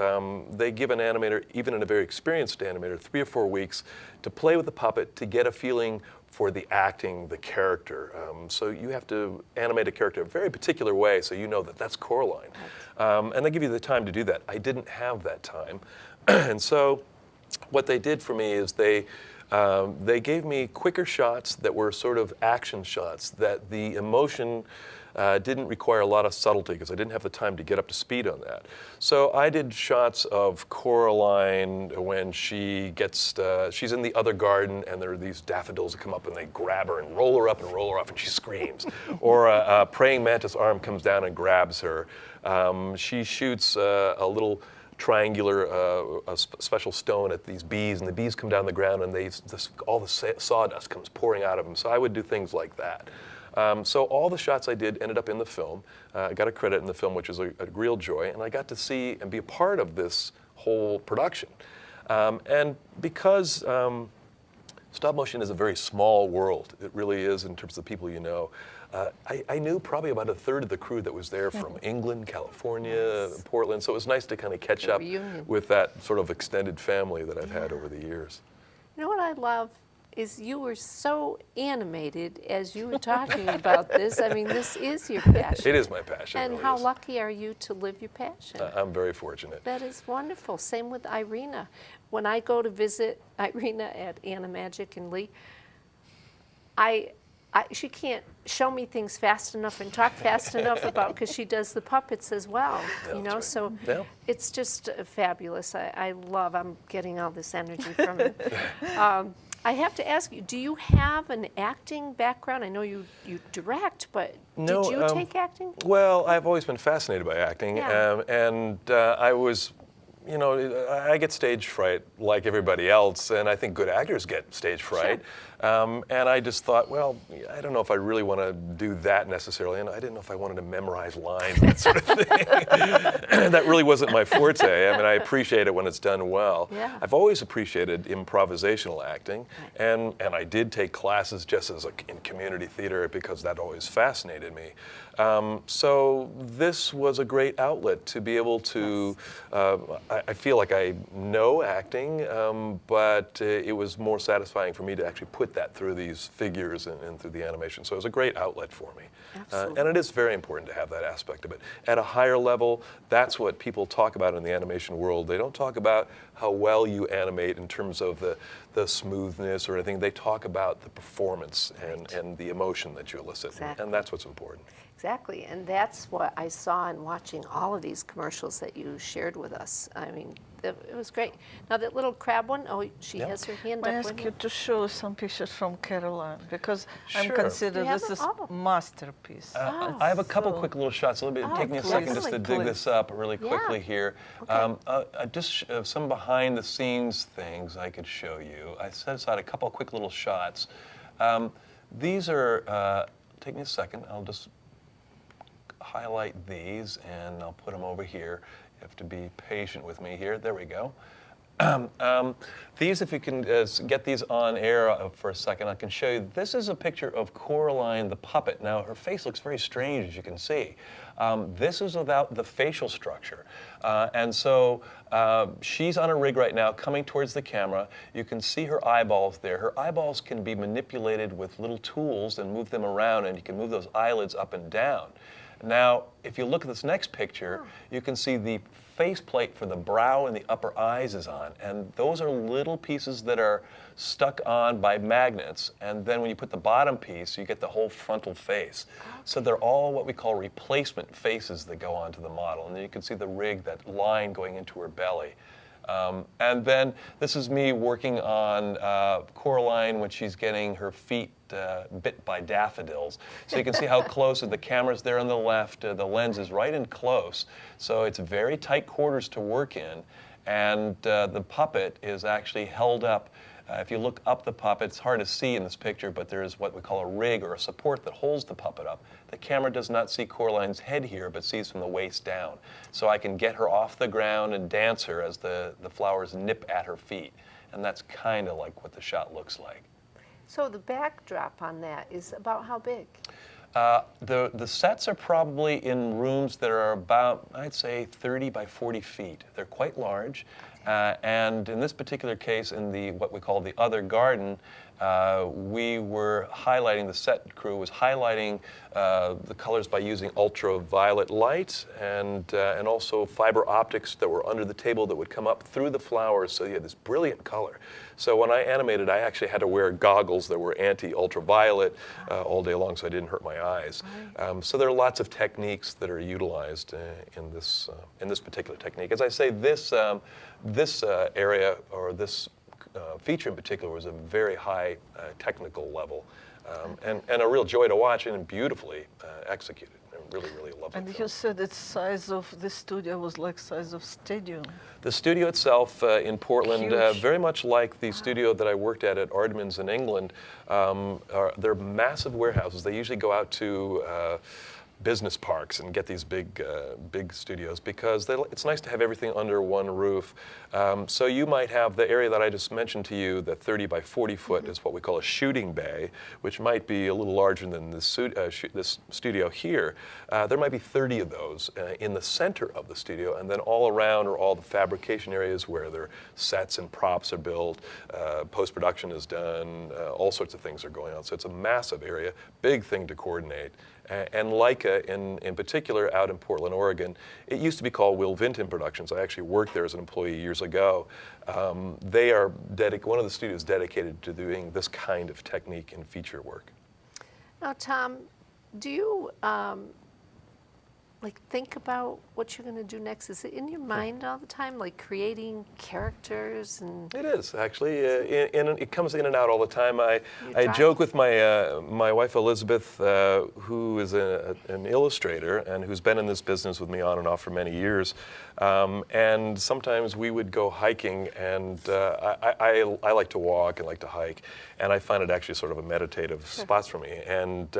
Speaker 3: they give an animator, even a very experienced animator, 3 or 4 weeks to play with the puppet to get a feeling for the acting, the character. So you have to animate a character a very particular way so you know that that's Coraline. And they give you the time to do that. I didn't have that time. And so what they did for me is they gave me quicker shots that were sort of action shots, that the emotion didn't require a lot of subtlety because I didn't have the time to get up to speed on that. So I did shots of Coraline when she gets, she's in the other garden and there are these daffodils that come up and they grab her and roll her up and roll her off and she screams. Or a praying mantis arm comes down and grabs her. She shoots a little triangular, a special stone at these bees, and the bees come down the ground and all the sawdust comes pouring out of them. So I would do things like that. So all the shots I did ended up in the film. I got a credit in the film, which is a real joy, and I got to see and be a part of this whole production. And because stop motion is a very small world, it really is in terms of the people you know, I knew probably about a third of the crew that was there from England, California, Portland, so it was nice to kind of catch up with that sort of extended family that I've had over the years.
Speaker 1: You know what I love is you were so animated as you were talking about this. I mean, this is your passion.
Speaker 3: It is my passion.
Speaker 1: And
Speaker 3: really
Speaker 1: how
Speaker 3: is.
Speaker 1: lucky are you to live your passion?
Speaker 3: I'm very fortunate.
Speaker 1: That is wonderful. Same with Irina. When I go to visit Irina at Animagic in Lee, she can't show me things fast enough and talk fast enough about, because she does the puppets as well, you know, so it's just fabulous. I'm getting all this energy from it. I have to ask you, do you have an acting background? I know you direct, but did you take acting?
Speaker 3: Well, I've always been fascinated by acting, and I was, you know, I get stage fright like everybody else, and I think good actors get stage fright. Sure. And I just thought, well, I don't know if I really want to do that necessarily, and I didn't know if I wanted to memorize lines, that sort of thing. That really wasn't my forte. I mean, I appreciate it when it's done well.
Speaker 1: Yeah.
Speaker 3: I've always appreciated improvisational acting, and I did take classes just as in community theater because that always fascinated me. So this was a great outlet to be able to, I feel like I know acting, but it was more satisfying for me to actually put that through these figures and through the animation. So it was a great outlet for me. And it is very important to have that aspect of it. At a higher level, that's what people talk about in the animation world. They don't talk about how well you animate in terms of the smoothness or anything. They talk about the performance and the emotion that you elicit.
Speaker 1: Exactly.
Speaker 3: And that's what's important.
Speaker 1: Exactly, and that's what I saw in watching all of these commercials that you shared with us. I mean, it was great. Now that little crab one, she has her hand up.
Speaker 2: I ask you to show some pictures from Caroline, because I'm
Speaker 3: Sure.
Speaker 2: considered this is masterpiece.
Speaker 3: I have a couple quick little shots. Let me take me a second just to dig this up really quickly here. Just some behind the scenes things I could show you. I set aside a couple quick little shots. These are, take me a second, I'll just highlight these and I'll put them over here. You have to be patient with me here. There we go. These, if you can get these on air for a second, I can show you. This is a picture of Coraline the puppet. Now, her face looks very strange, as you can see. This is without the facial structure. And so she's on a rig right now coming towards the camera. You can see her eyeballs there. Her eyeballs can be manipulated with little tools and move them around, and you can move those eyelids up and down. Now, if you look at this next picture, you can see the faceplate for the brow and the upper eyes is on. And those are little pieces that are stuck on by magnets. And then when you put the bottom piece, you get the whole frontal face. So they're all what we call replacement faces that go onto the model. And then you can see the rig, that line going into her belly. And then this is me working on Coraline when she's getting her feet bit by daffodils. So you can see how close, the camera's there on the left, the lens is right in close. So it's very tight quarters to work in. And the puppet is actually held up. If you look up the puppet, it's hard to see in this picture, but there is what we call a rig or a support that holds the puppet up. The camera does not see Coraline's head here, but sees from the waist down. So I can get her off the ground and dance her as the flowers nip at her feet. And that's kind of like what the shot looks like.
Speaker 1: So the backdrop on that is about how big?
Speaker 3: The sets are probably in rooms that are about, I'd say, 30 by 40 feet. They're quite large. And in this particular case, in the what we call the other garden, we were highlighting, the set crew was highlighting the colors by using ultraviolet light and also fiber optics that were under the table that would come up through the flowers, so you had this brilliant color. So when I animated, I actually had to wear goggles that were anti-ultraviolet all day long so I didn't hurt my eyes. So there are lots of techniques that are utilized in this particular technique. As I say, this area, or this feature in particular, was a very high technical level, and a real joy to watch, and beautifully executed. Really, really lovely.
Speaker 2: And
Speaker 3: film.
Speaker 2: you said the size of the studio was like size of stadium.
Speaker 3: The studio itself in Portland,
Speaker 2: Huge.
Speaker 3: very much like the studio that I worked at Aardman's in England, they're massive warehouses. They usually go out to business parks and get these big studios because it's nice to have everything under one roof. So you might have the area that I just mentioned to you, the 30 by 40 foot is what we call a shooting bay, which might be a little larger than this studio here. There might be 30 of those in the center of the studio, and then all around are all the fabrication areas where their sets and props are built, post-production is done, all sorts of things are going on. So it's a massive area, big thing to coordinate. And Leica, in particular, out in Portland, Oregon, it used to be called Will Vinton Productions. I actually worked there as an employee years ago. They are one of the studios dedicated to doing this kind of technique and feature work.
Speaker 1: Now, Tom, do you think about what you're going to do next? Is it in your mind all the time, like creating characters and?
Speaker 3: It is actually. It comes in and out all the time. I joke with my wife Elizabeth, who is an illustrator and who's been in this business with me on and off for many years. And sometimes we would go hiking, and I like to walk and like to hike, and I find it actually sort of a meditative spot for me. And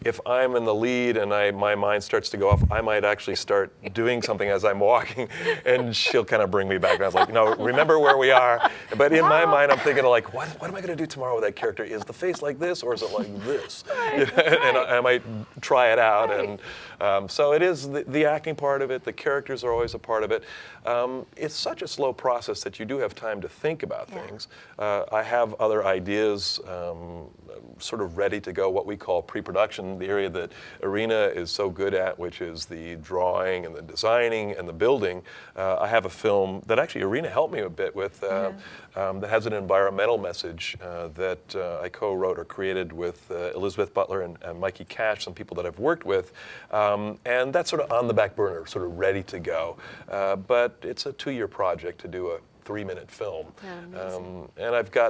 Speaker 3: if I'm in the lead and my mind starts to go off, I might actually start doing something as I'm walking, and she'll kind of bring me back. And I was like, no, remember where we are. But in my mind, I'm thinking like, what am I going to do tomorrow with that character? Is the face like this, or is it like this? And I might try it out. And so it is the acting part of it. The characters are always a part of it. It's such a slow process that you do have time to think about things. I have other ideas sort of ready to go, what we call pre-production, the area that Irina is so good at, which is the drawing and the designing and the building. I have a film that actually Irina helped me a bit with that has an environmental message that I co-wrote or created with Elizabeth Butler and Mikey Cash, some people that I've worked with. And that's sort of on the back burner, sort of ready to go. But it's a 2-year project to do a 3-minute film. And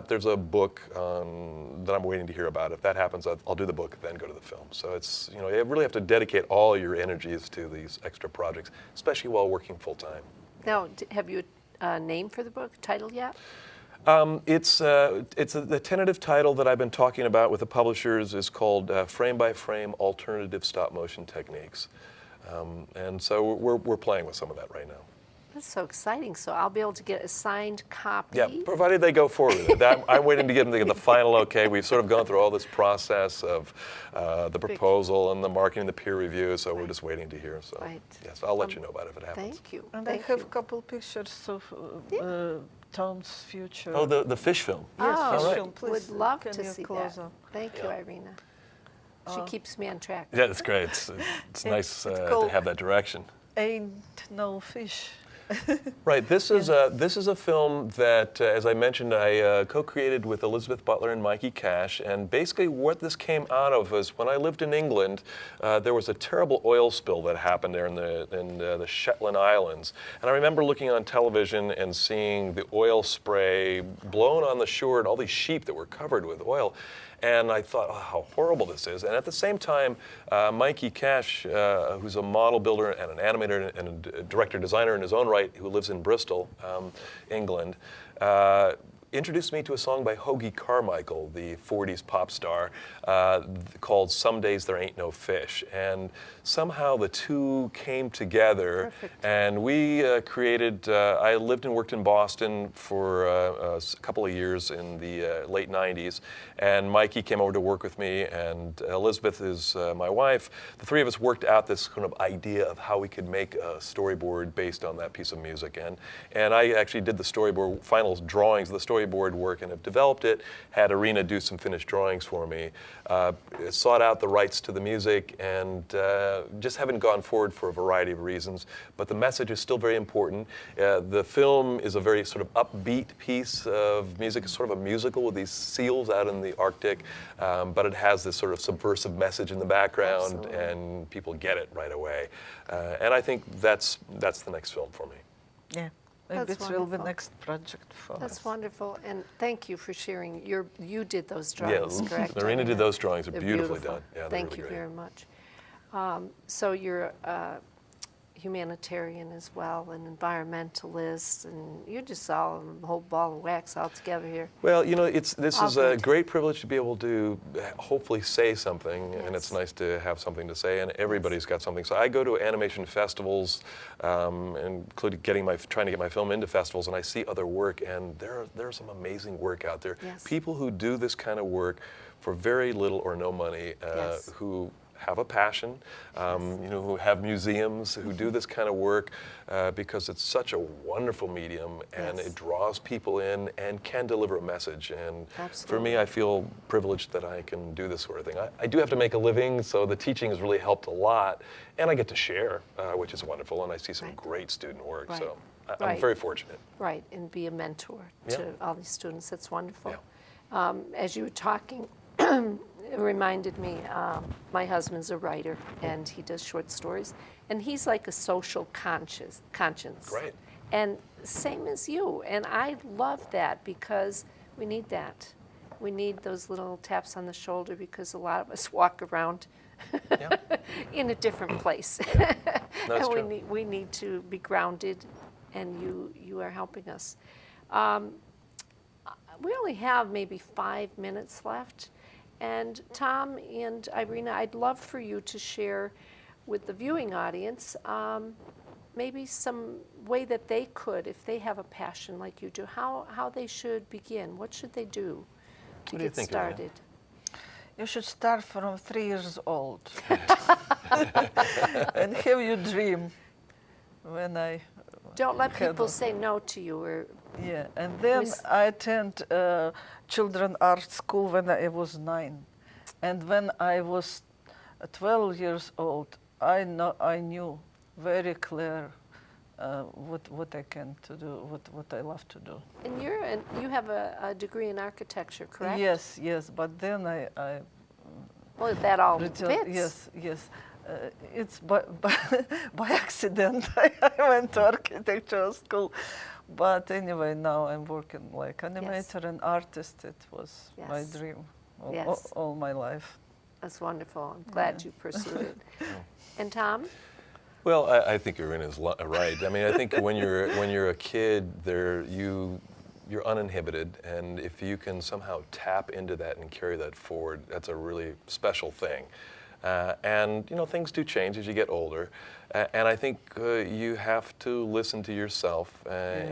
Speaker 3: there's a book that I'm waiting to hear about. If that happens, I'll do the book, then go to the film. So it's, you really have to dedicate all your energies to these extra projects, especially while working full time.
Speaker 1: Now, have you a name for the book, title yet?
Speaker 3: The tentative title that I've been talking about with the publishers is called Frame by Frame Alternative Stop Motion Techniques. And so we're playing with some of that right now.
Speaker 1: That's so exciting. So I'll be able to get a signed copy?
Speaker 3: Yeah, provided they go forward with it. I'm waiting to get them to get the final okay. We've sort of gone through all this process of the proposal and the marketing, the peer review, so we're just waiting to hear. So yes, I'll let you know about it if it happens.
Speaker 1: Thank you.
Speaker 2: And I have a couple pictures of Tom's future.
Speaker 3: Oh, the fish film.
Speaker 2: Yes, fish
Speaker 3: right.
Speaker 2: film, please.
Speaker 1: Would love
Speaker 2: Can
Speaker 1: to
Speaker 2: you
Speaker 1: see
Speaker 2: close
Speaker 1: that.
Speaker 2: up?
Speaker 1: Thank you, Irina. She keeps me on track.
Speaker 3: Yeah, that's great. It's nice to have that direction.
Speaker 2: Ain't No Fish.
Speaker 3: Right. This is a film that, as I mentioned, I co-created with Elizabeth Butler and Mikey Cash. And basically, what this came out of was when I lived in England, there was a terrible oil spill that happened there in the Shetland Islands. And I remember looking on television and seeing the oil spray blown on the shore and all these sheep that were covered with oil. And I thought, oh, how horrible this is. And at the same time, Mikey Cash, who's a model builder and an animator and a director-designer in his own right, who lives in Bristol, England, introduced me to a song by Hoagie Carmichael, the 40s pop star, called Some Days There Ain't No Fish. And somehow the two came together.
Speaker 1: Perfect.
Speaker 3: And we created, I lived and worked in Boston for a couple of years in the late 90s. And Mikey came over to work with me, and Elizabeth is my wife. The three of us worked out this kind of idea of how we could make a storyboard based on that piece of music. And I actually did the storyboard, final drawings of the storyboard work, and have developed it, had Irina do some finished drawings for me, sought out the rights to the music, and just haven't gone forward for a variety of reasons. But the message is still very important. The film is a very sort of upbeat piece of music. It's sort of a musical with these seals out in the Arctic, but it has this sort of subversive message in the background. Absolutely. And people get it right away. And I think that's the next film for me.
Speaker 2: Yeah. Maybe it will be the next project for us.
Speaker 1: That's wonderful, and thank you for sharing. You did those drawings, correct?
Speaker 3: Irina did those drawings. They're beautifully
Speaker 1: beautiful.
Speaker 3: done. Yeah,
Speaker 1: thank
Speaker 3: really
Speaker 1: you
Speaker 3: great.
Speaker 1: very much. So you're a humanitarian as well, an environmentalist, and you're just all a whole ball of wax all together here.
Speaker 3: Well, you know, this
Speaker 1: All
Speaker 3: is a
Speaker 1: good.
Speaker 3: great privilege to be able to hopefully say something,
Speaker 1: Yes.
Speaker 3: and it's nice to have something to say, and everybody's got something. So I go to animation festivals, including trying to get my film into festivals, and I see other work, and there's some amazing work out there.
Speaker 1: Yes.
Speaker 3: People who do this kind of work for very little or no money,
Speaker 1: Yes.
Speaker 3: who have a passion, you know, who have museums, who do this kind of work because it's such a wonderful medium, and
Speaker 1: Yes.
Speaker 3: it draws people in and can deliver a message. And for
Speaker 1: Absolutely.
Speaker 3: me, I feel privileged that I can do this sort of thing. I do have to make a living, so the teaching has really helped a lot, and I get to share, which is wonderful, and I see some great student work,
Speaker 1: Right.
Speaker 3: so I'm
Speaker 1: Right.
Speaker 3: very fortunate.
Speaker 1: Right, and be a mentor
Speaker 3: Yeah.
Speaker 1: to all these students. That's wonderful. As you were talking, it reminded me, my husband's a writer, and he does short stories, and he's like a social conscience.
Speaker 3: Great.
Speaker 1: And same as you, and I love that because we need that. We need those little taps on the shoulder because a lot of us walk around in a different place.
Speaker 3: That's
Speaker 1: and
Speaker 3: true.
Speaker 1: we need to be grounded, and you are helping us. We only have maybe 5 minutes left. And Tom and Irina, I'd love for you to share with the viewing audience maybe some way that they could, if they have a passion like you do, how they should begin. What should they do to
Speaker 3: What do you
Speaker 1: get
Speaker 3: think, Irina?
Speaker 1: started?
Speaker 2: You should start from 3 years old and have your dream. When I
Speaker 1: Don't let
Speaker 2: had
Speaker 1: people say no to you. Or
Speaker 2: yeah, and then I attend children art school when I was 9, and when I was 12 years old, I knew very clear what I can to do, what I love to do.
Speaker 1: And you have a degree in architecture, correct?
Speaker 2: Yes, but then I
Speaker 1: well, that all
Speaker 2: fits.
Speaker 1: fits.
Speaker 2: Yes. It's by accident I went to architectural school, but anyway, now I'm working like animator and artist. It was my dream all my life.
Speaker 1: That's wonderful. I'm glad you pursued it. And Tom?
Speaker 3: Well, I think Irina's right. I mean, I think when you're a kid, you're uninhibited, and if you can somehow tap into that and carry that forward, that's a really special thing. And you know, things do change as you get older, and I think you have to listen to yourself. You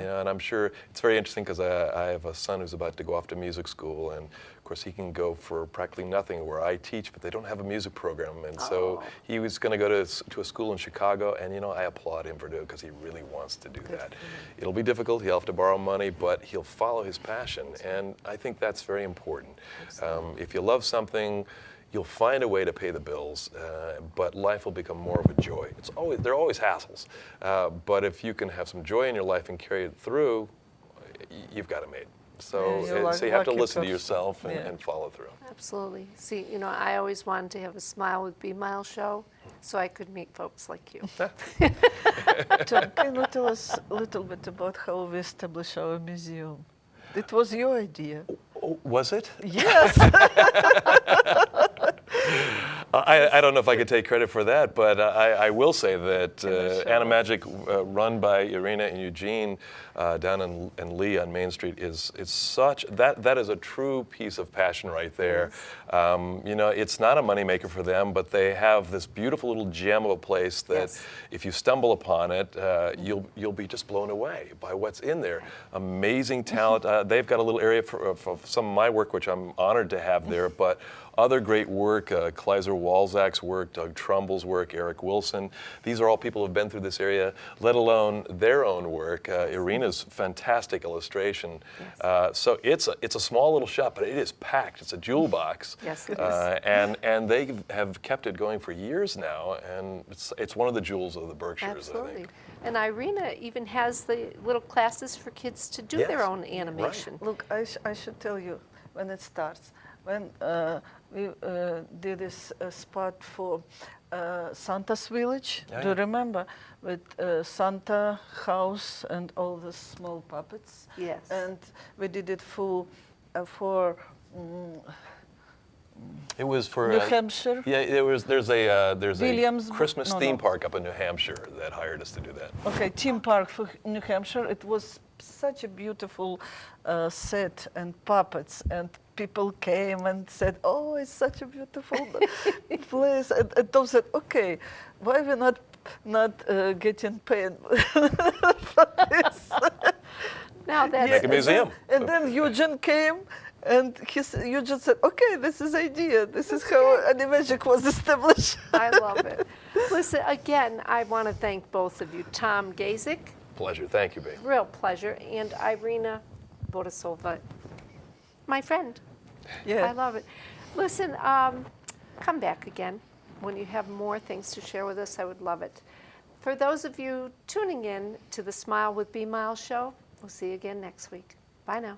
Speaker 3: know, and I'm sure it's very interesting because I have a son who's about to go off to music school, and of course he can go for practically nothing where I teach, but they don't have a music program, and so he was going to go to a school in Chicago, and you know, I applaud him for doing it because he really wants to do that. It'll be difficult. He'll have to borrow money, but he'll follow his passion, and I think that's very important. If you love something, you'll find a way to pay the bills, but life will become more of a joy. There are always hassles, but if you can have some joy in your life and carry it through, you've got it made. So, so you have to listen to yourself and follow through.
Speaker 1: Absolutely. See, you know, I always wanted to have a Smile with B. Miles show, so I could meet folks like you.
Speaker 2: Tom, can you tell us a little bit about how we established our museum? It was your idea.
Speaker 3: Oh, was it?
Speaker 2: Yes.
Speaker 3: I don't know if I could take credit for that, but I will say that Animagic, run by Irina and Eugene down in Lee on Main Street, is such that is a true piece of passion right there. You know, it's not a moneymaker for them, but they have this beautiful little gem of a place that if you stumble upon it, you'll be just blown away by what's in there. Amazing talent. They've got a little area for some of my work, which I'm honored to have there, but other great work, Kleiser Walzak's work, Doug Trumbull's work, Eric Wilson. These are all people who have been through this area, let alone their own work. Irina's fantastic illustration. So it's a small little shop, but it is packed. It's a jewel box.
Speaker 1: Yes, it is.
Speaker 3: And they have kept it going for years now, and it's one of the jewels of the Berkshires,
Speaker 1: Absolutely.
Speaker 3: I think.
Speaker 1: And Irina even has the little classes for kids to do their own animation.
Speaker 2: Look, I should tell you when it starts. When we did this spot for Santa's Village, do you remember? With Santa house and all the small puppets.
Speaker 1: Yes.
Speaker 2: And we did it for
Speaker 3: it was for
Speaker 2: New Hampshire.
Speaker 3: Yeah, there's
Speaker 2: Williams,
Speaker 3: a Christmas
Speaker 2: no,
Speaker 3: theme
Speaker 2: no.
Speaker 3: park up in New Hampshire that hired us to do that.
Speaker 2: Okay, theme park for New Hampshire. It was such a beautiful set and puppets, and people came and said, "Oh, it's such a beautiful place." And Tom said, "Okay, why we not getting paid for this?"
Speaker 1: Now that's
Speaker 3: make a museum.
Speaker 2: And then Eugene came. And Eugene said, "Okay, this is idea. This is how Animagic was established."
Speaker 1: I love it. Listen, again, I want to thank both of you. Tom Gasek.
Speaker 3: Pleasure. Thank you, babe.
Speaker 1: Real pleasure. And Irina Borisova, my friend.
Speaker 2: Yeah.
Speaker 1: I love it. Listen, come back again. When you have more things to share with us, I would love it. For those of you tuning in to the Smile with B. Miles show, we'll see you again next week. Bye now.